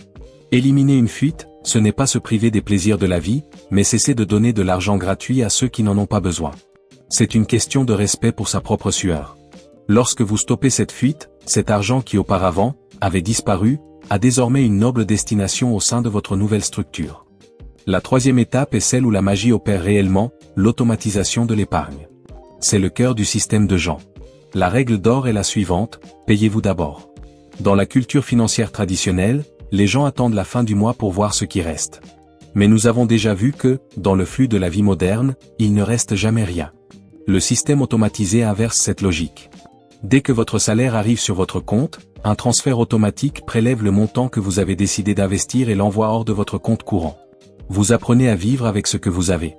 Éliminer une fuite, ce n'est pas se priver des plaisirs de la vie, mais cesser de donner de l'argent gratuit à ceux qui n'en ont pas besoin. C'est une question de respect pour sa propre sueur. Lorsque vous stoppez cette fuite, cet argent qui auparavant, avait disparu, a désormais une noble destination au sein de votre nouvelle structure. La troisième étape est celle où la magie opère réellement, l'automatisation de l'épargne. C'est le cœur du système de Jean. La règle d'or est la suivante, payez-vous d'abord. Dans la culture financière traditionnelle, les gens attendent la fin du mois pour voir ce qui reste. Mais nous avons déjà vu que, dans le flux de la vie moderne, il ne reste jamais rien. Le système automatisé inverse cette logique. Dès que votre salaire arrive sur votre compte, un transfert automatique prélève le montant que vous avez décidé d'investir et l'envoie hors de votre compte courant. Vous apprenez à vivre avec ce que vous avez.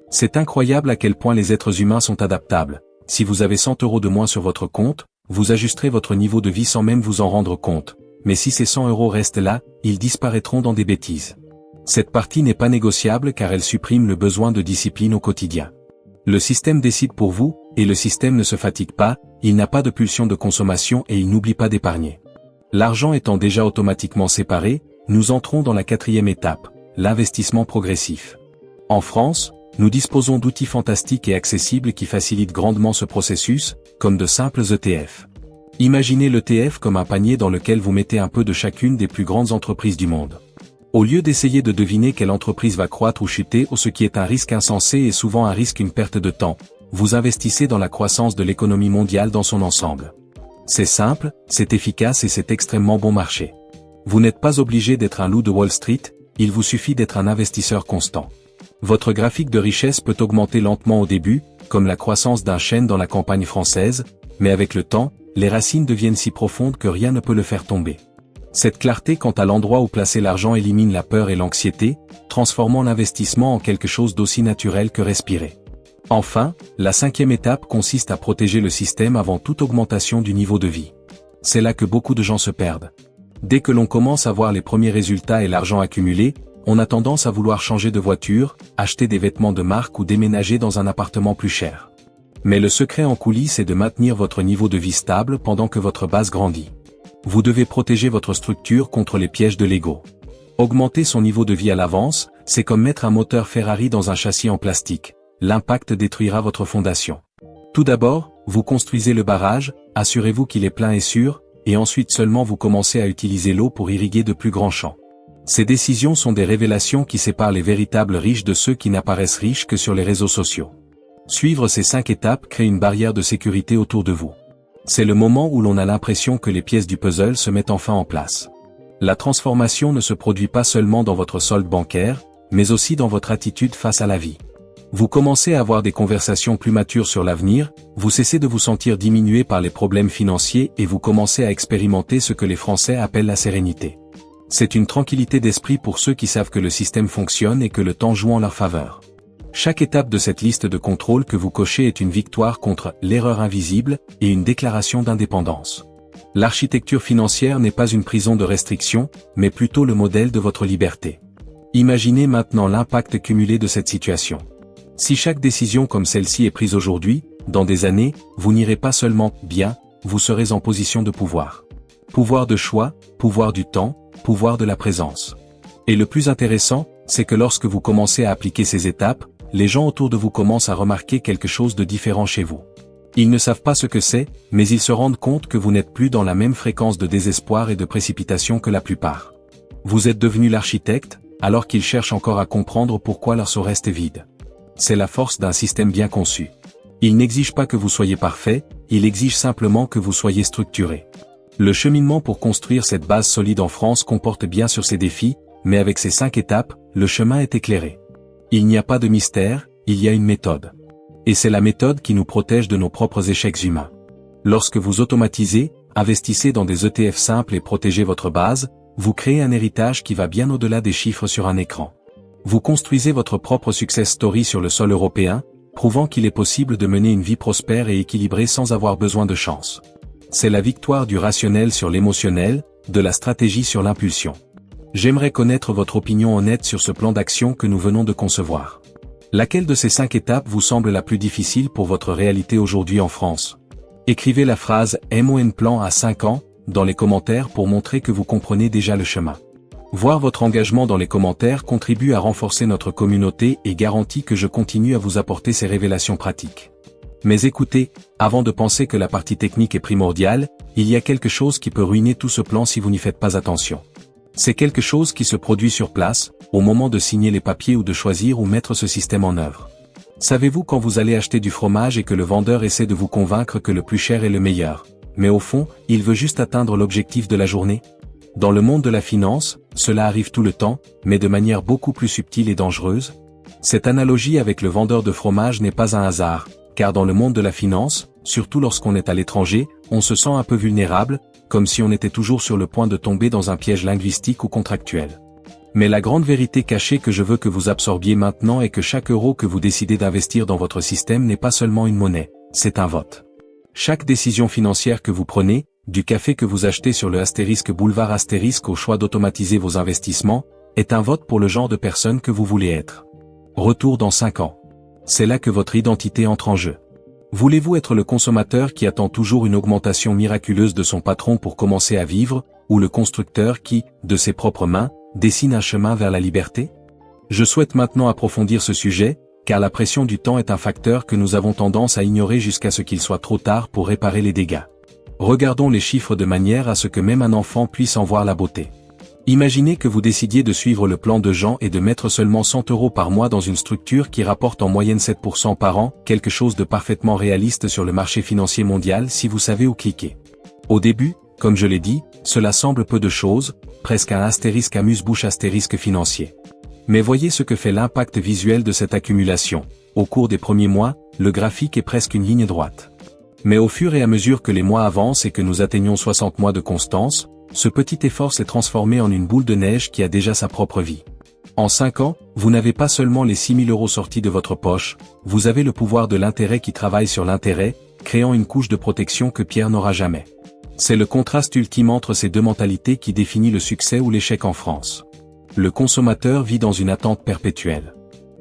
C'est incroyable à quel point les êtres humains sont adaptables. Si vous avez 100 € de moins sur votre compte, vous ajusterez votre niveau de vie sans même vous en rendre compte. Mais si ces 100 € restent là, ils disparaîtront dans des bêtises. Cette partie n'est pas négociable car elle supprime le besoin de discipline au quotidien. Le système décide pour vous, et le système ne se fatigue pas, il n'a pas de pulsion de consommation et il n'oublie pas d'épargner. L'argent étant déjà automatiquement séparé, nous entrons dans la quatrième étape, l'investissement progressif. En France, nous disposons d'outils fantastiques et accessibles qui facilitent grandement ce processus, comme de simples ETF. Imaginez l'ETF comme un panier dans lequel vous mettez un peu de chacune des plus grandes entreprises du monde. Au lieu d'essayer de deviner quelle entreprise va croître ou chuter ou ce qui est un risque insensé et souvent un risque une perte de temps, vous investissez dans la croissance de l'économie mondiale dans son ensemble. C'est simple, c'est efficace et c'est extrêmement bon marché. Vous n'êtes pas obligé d'être un loup de Wall Street, il vous suffit d'être un investisseur constant. Votre graphique de richesse peut augmenter lentement au début, comme la croissance d'un chêne dans la campagne française, mais avec le temps, les racines deviennent si profondes que rien ne peut le faire tomber. Cette clarté quant à l'endroit où placer l'argent élimine la peur et l'anxiété, transformant l'investissement en quelque chose d'aussi naturel que respirer. Enfin, la cinquième étape consiste à protéger le système avant toute augmentation du niveau de vie. C'est là que beaucoup de gens se perdent. Dès que l'on commence à voir les premiers résultats et l'argent accumulé, on a tendance à vouloir changer de voiture, acheter des vêtements de marque ou déménager dans un appartement plus cher. Mais le secret en coulisses est de maintenir votre niveau de vie stable pendant que votre base grandit. Vous devez protéger votre structure contre les pièges de l'ego. Augmenter son niveau de vie à l'avance, c'est comme mettre un moteur Ferrari dans un châssis en plastique. L'impact détruira votre fondation. Tout d'abord, vous construisez le barrage, assurez-vous qu'il est plein et sûr, et ensuite seulement vous commencez à utiliser l'eau pour irriguer de plus grands champs. Ces décisions sont des révélations qui séparent les véritables riches de ceux qui n'apparaissent riches que sur les réseaux sociaux. Suivre ces 5 étapes crée une barrière de sécurité autour de vous. C'est le moment où l'on a l'impression que les pièces du puzzle se mettent enfin en place. La transformation ne se produit pas seulement dans votre solde bancaire, mais aussi dans votre attitude face à la vie. Vous commencez à avoir des conversations plus matures sur l'avenir, vous cessez de vous sentir diminué par les problèmes financiers et vous commencez à expérimenter ce que les Français appellent la sérénité. C'est une tranquillité d'esprit pour ceux qui savent que le système fonctionne et que le temps joue en leur faveur. Chaque étape de cette liste de contrôle que vous cochez est une victoire contre l'erreur invisible et une déclaration d'indépendance. L'architecture financière n'est pas une prison de restrictions, mais plutôt le modèle de votre liberté. Imaginez maintenant l'impact cumulé de cette situation. Si chaque décision comme celle-ci est prise aujourd'hui, dans des années, vous n'irez pas seulement bien, vous serez en position de pouvoir. Pouvoir de choix, pouvoir du temps, pouvoir de la présence. Et le plus intéressant, c'est que lorsque vous commencez à appliquer ces étapes, les gens autour de vous commencent à remarquer quelque chose de différent chez vous. Ils ne savent pas ce que c'est, mais ils se rendent compte que vous n'êtes plus dans la même fréquence de désespoir et de précipitation que la plupart. Vous êtes devenu l'architecte, alors qu'ils cherchent encore à comprendre pourquoi leur seau reste vide. C'est la force d'un système bien conçu. Il n'exige pas que vous soyez parfait, il exige simplement que vous soyez structuré. Le cheminement pour construire cette base solide en France comporte bien sûr ses défis, mais avec ces 5 étapes, le chemin est éclairé. Il n'y a pas de mystère, il y a une méthode. Et c'est la méthode qui nous protège de nos propres échecs humains. Lorsque vous automatisez, investissez dans des ETF simples et protégez votre base, vous créez un héritage qui va bien au-delà des chiffres sur un écran. Vous construisez votre propre success story sur le sol européen, prouvant qu'il est possible de mener une vie prospère et équilibrée sans avoir besoin de chance. C'est la victoire du rationnel sur l'émotionnel, de la stratégie sur l'impulsion. J'aimerais connaître votre opinion honnête sur ce plan d'action que nous venons de concevoir. Laquelle de ces 5 étapes vous semble la plus difficile pour votre réalité aujourd'hui en France? Écrivez la phrase « MON plan à 5 ans » dans les commentaires pour montrer que vous comprenez déjà le chemin. Voir votre engagement dans les commentaires contribue à renforcer notre communauté et garantit que je continue à vous apporter ces révélations pratiques. Mais écoutez, avant de penser que la partie technique est primordiale, il y a quelque chose qui peut ruiner tout ce plan si vous n'y faites pas attention. C'est quelque chose qui se produit sur place, au moment de signer les papiers ou de choisir ou mettre ce système en œuvre. Savez-vous quand vous allez acheter du fromage et que le vendeur essaie de vous convaincre que le plus cher est le meilleur, mais au fond, il veut juste atteindre l'objectif de la journée? Dans le monde de la finance, cela arrive tout le temps, mais de manière beaucoup plus subtile et dangereuse. Cette analogie avec le vendeur de fromage n'est pas un hasard, car dans le monde de la finance, surtout lorsqu'on est à l'étranger, on se sent un peu vulnérable, comme si on était toujours sur le point de tomber dans un piège linguistique ou contractuel. Mais la grande vérité cachée que je veux que vous absorbiez maintenant est que chaque euro que vous décidez d'investir dans votre système n'est pas seulement une monnaie, c'est un vote. Chaque décision financière que vous prenez, du café que vous achetez sur le boulevard au choix d'automatiser vos investissements, est un vote pour le genre de personne que vous voulez être. Retour dans 5 ans. C'est là que votre identité entre en jeu. Voulez-vous être le consommateur qui attend toujours une augmentation miraculeuse de son patron pour commencer à vivre, ou le constructeur qui, de ses propres mains, dessine un chemin vers la liberté? Je souhaite maintenant approfondir ce sujet, car la pression du temps est un facteur que nous avons tendance à ignorer jusqu'à ce qu'il soit trop tard pour réparer les dégâts. Regardons les chiffres de manière à ce que même un enfant puisse en voir la beauté. Imaginez que vous décidiez de suivre le plan de Jean et de mettre seulement 100 € par mois dans une structure qui rapporte en moyenne 7% par an, quelque chose de parfaitement réaliste sur le marché financier mondial si vous savez où cliquer. Au début, comme je l'ai dit, cela semble peu de choses, presque un amuse-bouche financier. Mais voyez ce que fait l'impact visuel de cette accumulation. Au cours des premiers mois, le graphique est presque une ligne droite. Mais au fur et à mesure que les mois avancent et que nous atteignons 60 mois de constance, ce petit effort s'est transformé en une boule de neige qui a déjà sa propre vie. En 5 ans, vous n'avez pas seulement les 6 000 € sortis de votre poche, vous avez le pouvoir de l'intérêt qui travaille sur l'intérêt, créant une couche de protection que Pierre n'aura jamais. C'est le contraste ultime entre ces deux mentalités qui définit le succès ou l'échec en France. Le consommateur vit dans une attente perpétuelle.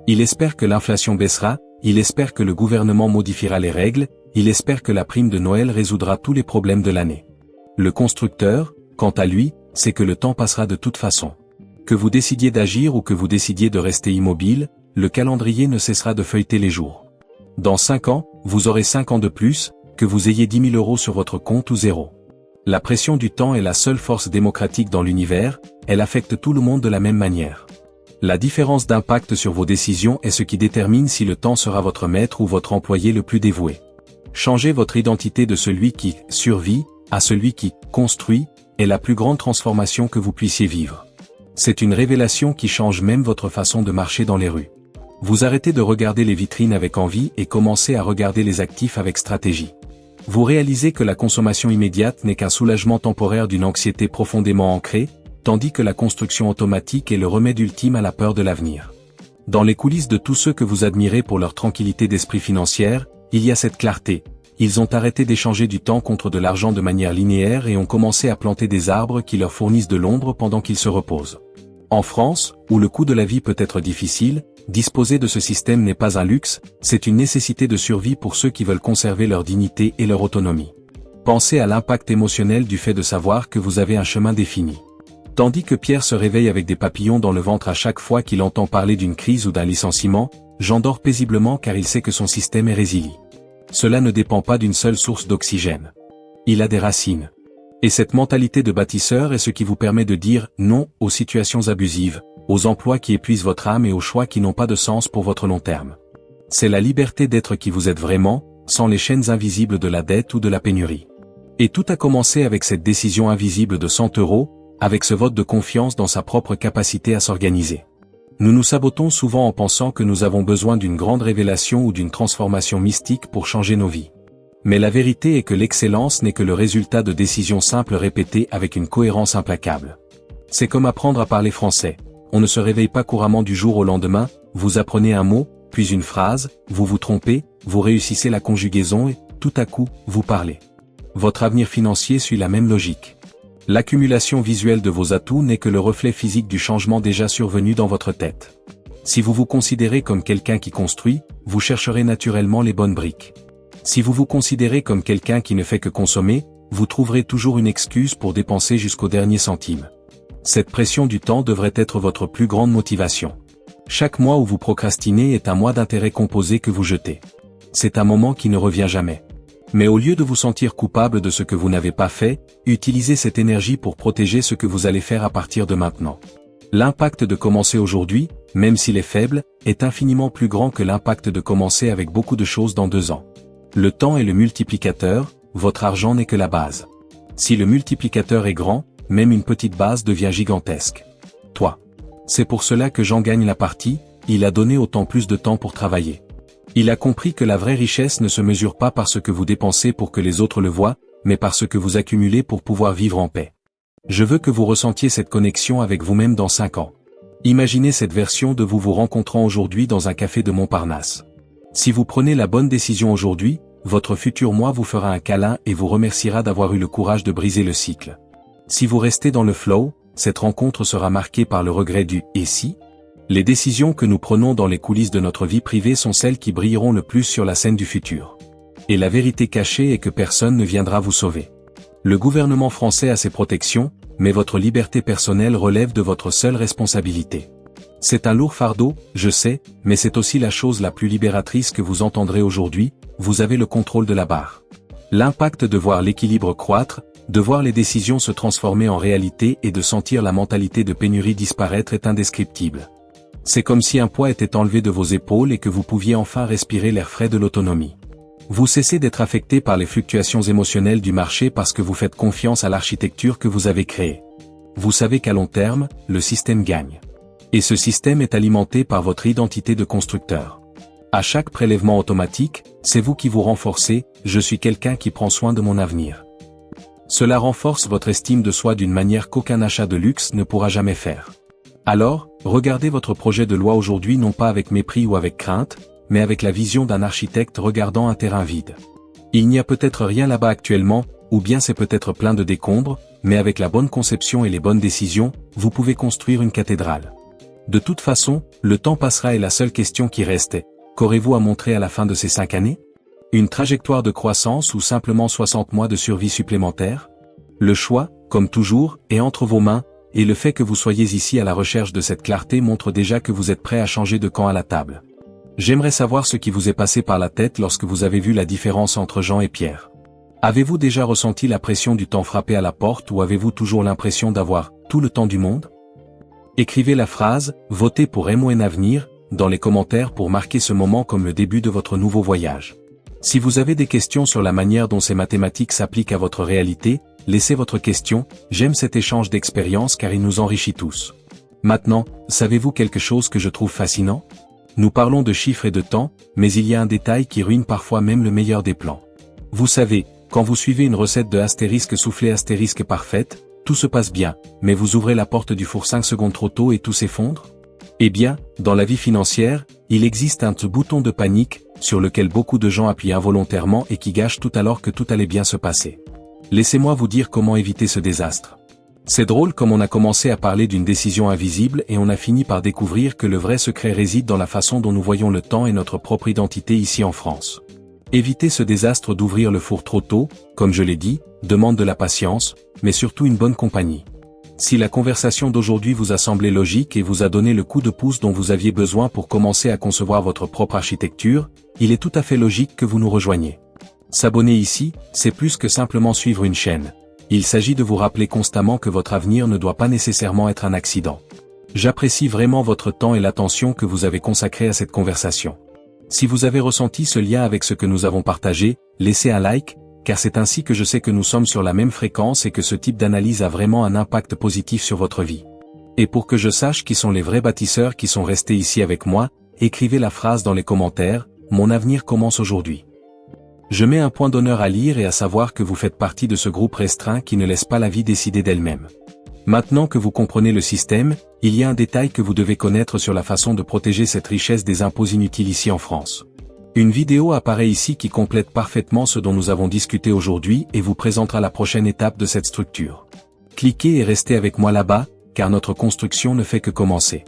Il espère que l'inflation baissera, il espère que le gouvernement modifiera les règles, il espère que la prime de Noël résoudra tous les problèmes de l'année. Le constructeur, quant à lui, sait que le temps passera de toute façon. Que vous décidiez d'agir ou que vous décidiez de rester immobile, le calendrier ne cessera de feuilleter les jours. Dans 5 ans, vous aurez 5 ans de plus, que vous ayez 10 000 € sur votre compte ou zéro. La pression du temps est la seule force démocratique dans l'univers, elle affecte tout le monde de la même manière. La différence d'impact sur vos décisions est ce qui détermine si le temps sera votre maître ou votre employé le plus dévoué. Changer votre identité de celui qui survit à celui qui construit est la plus grande transformation que vous puissiez vivre. C'est une révélation qui change même votre façon de marcher dans les rues. Vous arrêtez de regarder les vitrines avec envie et commencez à regarder les actifs avec stratégie. Vous réalisez que la consommation immédiate n'est qu'un soulagement temporaire d'une anxiété profondément ancrée, tandis que la construction automatique est le remède ultime à la peur de l'avenir. Dans les coulisses de tous ceux que vous admirez pour leur tranquillité d'esprit financière, il y a cette clarté. Ils ont arrêté d'échanger du temps contre de l'argent de manière linéaire et ont commencé à planter des arbres qui leur fournissent de l'ombre pendant qu'ils se reposent. En France, où le coût de la vie peut être difficile, disposer de ce système n'est pas un luxe, c'est une nécessité de survie pour ceux qui veulent conserver leur dignité et leur autonomie. Pensez à l'impact émotionnel du fait de savoir que vous avez un chemin défini. Tandis que Pierre se réveille avec des papillons dans le ventre à chaque fois qu'il entend parler d'une crise ou d'un licenciement, Jean dort paisiblement car il sait que son système est résilient. Cela ne dépend pas d'une seule source d'oxygène. Il a des racines. Et cette mentalité de bâtisseur est ce qui vous permet de dire non aux situations abusives, aux emplois qui épuisent votre âme et aux choix qui n'ont pas de sens pour votre long terme. C'est la liberté d'être qui vous êtes vraiment, sans les chaînes invisibles de la dette ou de la pénurie. Et tout a commencé avec cette décision invisible de 100 €, avec ce vote de confiance dans sa propre capacité à s'organiser. Nous nous sabotons souvent en pensant que nous avons besoin d'une grande révélation ou d'une transformation mystique pour changer nos vies. Mais la vérité est que l'excellence n'est que le résultat de décisions simples répétées avec une cohérence implacable. C'est comme apprendre à parler français. On ne se réveille pas couramment du jour au lendemain, vous apprenez un mot, puis une phrase, vous vous trompez, vous réussissez la conjugaison et, tout à coup, vous parlez. Votre avenir financier suit la même logique. L'accumulation visuelle de vos atouts n'est que le reflet physique du changement déjà survenu dans votre tête. Si vous vous considérez comme quelqu'un qui construit, vous chercherez naturellement les bonnes briques. Si vous vous considérez comme quelqu'un qui ne fait que consommer, vous trouverez toujours une excuse pour dépenser jusqu'au dernier centime. Cette pression du temps devrait être votre plus grande motivation. Chaque mois où vous procrastinez est un mois d'intérêt composé que vous jetez. c'est un moment qui ne revient jamais. Mais au lieu de vous sentir coupable de ce que vous n'avez pas fait, utilisez cette énergie pour protéger ce que vous allez faire à partir de maintenant. L'impact de commencer aujourd'hui, même s'il est faible, est infiniment plus grand que l'impact de commencer avec beaucoup de choses dans 2 ans. Le temps est le multiplicateur, votre argent n'est que la base. Si le multiplicateur est grand, même une petite base devient gigantesque. Toi. C'est pour cela que Jean gagne la partie, il a donné autant plus de temps pour travailler. Il a compris que la vraie richesse ne se mesure pas par ce que vous dépensez pour que les autres le voient, mais par ce que vous accumulez pour pouvoir vivre en paix. Je veux que vous ressentiez cette connexion avec vous-même dans 5 ans. Imaginez cette version de vous rencontrant aujourd'hui dans un café de Montparnasse. Si vous prenez la bonne décision aujourd'hui, votre futur moi vous fera un câlin et vous remerciera d'avoir eu le courage de briser le cycle. Si vous restez dans le flow, cette rencontre sera marquée par le regret du « et si ?» Les décisions que nous prenons dans les coulisses de notre vie privée sont celles qui brilleront le plus sur la scène du futur. Et la vérité cachée est que personne ne viendra vous sauver. Le gouvernement français a ses protections, mais votre liberté personnelle relève de votre seule responsabilité. C'est un lourd fardeau, je sais, mais c'est aussi la chose la plus libératrice que vous entendrez aujourd'hui, vous avez le contrôle de la barre. L'impact de voir l'équilibre croître, de voir les décisions se transformer en réalité et de sentir la mentalité de pénurie disparaître est indescriptible. C'est comme si un poids était enlevé de vos épaules et que vous pouviez enfin respirer l'air frais de l'autonomie. Vous cessez d'être affecté par les fluctuations émotionnelles du marché parce que vous faites confiance à l'architecture que vous avez créée. Vous savez qu'à long terme, le système gagne. Et ce système est alimenté par votre identité de constructeur. À chaque prélèvement automatique, c'est vous qui vous renforcez, je suis quelqu'un qui prend soin de mon avenir. Cela renforce votre estime de soi d'une manière qu'aucun achat de luxe ne pourra jamais faire. Alors, regardez votre projet de loi aujourd'hui non pas avec mépris ou avec crainte, mais avec la vision d'un architecte regardant un terrain vide. Il n'y a peut-être rien là-bas actuellement, ou bien c'est peut-être plein de décombres, mais avec la bonne conception et les bonnes décisions, vous pouvez construire une cathédrale. De toute façon, le temps passera et la seule question qui reste est, qu'aurez-vous à montrer à la fin de ces 5 années ? Une trajectoire de croissance ou simplement 60 mois de survie supplémentaires ? Le choix, comme toujours, est entre vos mains, et le fait que vous soyez ici à la recherche de cette clarté montre déjà que vous êtes prêt à changer de camp à la table. J'aimerais savoir ce qui vous est passé par la tête lorsque vous avez vu la différence entre Jean et Pierre. Avez-vous déjà ressenti la pression du temps frapper à la porte ou avez-vous toujours l'impression d'avoir tout le temps du monde ? Écrivez la phrase « Votez pour MON Avenir » dans les commentaires pour marquer ce moment comme le début de votre nouveau voyage. Si vous avez des questions sur la manière dont ces mathématiques s'appliquent à votre réalité, laissez votre question, j'aime cet échange d'expériences car il nous enrichit tous. Maintenant, savez-vous quelque chose que je trouve fascinant ? Nous parlons de chiffres et de temps, mais il y a un détail qui ruine parfois même le meilleur des plans. Vous savez, quand vous suivez une recette de astérisque soufflé astérisque parfaite, tout se passe bien, mais vous ouvrez la porte du four 5 secondes trop tôt et tout s'effondre ? Eh bien, dans la vie financière, il existe un bouton de panique, sur lequel beaucoup de gens appuient involontairement et qui gâche tout alors que tout allait bien se passer. Laissez-moi vous dire comment éviter ce désastre. C'est drôle comme on a commencé à parler d'une décision invisible et on a fini par découvrir que le vrai secret réside dans la façon dont nous voyons le temps et notre propre identité ici en France. Éviter ce désastre d'ouvrir le four trop tôt, comme je l'ai dit, demande de la patience, mais surtout une bonne compagnie. Si la conversation d'aujourd'hui vous a semblé logique et vous a donné le coup de pouce dont vous aviez besoin pour commencer à concevoir votre propre architecture, il est tout à fait logique que vous nous rejoigniez. S'abonner ici, c'est plus que simplement suivre une chaîne. Il s'agit de vous rappeler constamment que votre avenir ne doit pas nécessairement être un accident. J'apprécie vraiment votre temps et l'attention que vous avez consacré à cette conversation. Si vous avez ressenti ce lien avec ce que nous avons partagé, laissez un like, car c'est ainsi que je sais que nous sommes sur la même fréquence et que ce type d'analyse a vraiment un impact positif sur votre vie. Et pour que je sache qui sont les vrais bâtisseurs qui sont restés ici avec moi, écrivez la phrase dans les commentaires, « Mon avenir commence aujourd'hui ». Je mets un point d'honneur à lire et à savoir que vous faites partie de ce groupe restreint qui ne laisse pas la vie décider d'elle-même. Maintenant que vous comprenez le système, il y a un détail que vous devez connaître sur la façon de protéger cette richesse des impôts inutiles ici en France. Une vidéo apparaît ici qui complète parfaitement ce dont nous avons discuté aujourd'hui et vous présentera la prochaine étape de cette structure. Cliquez et restez avec moi là-bas, car notre construction ne fait que commencer.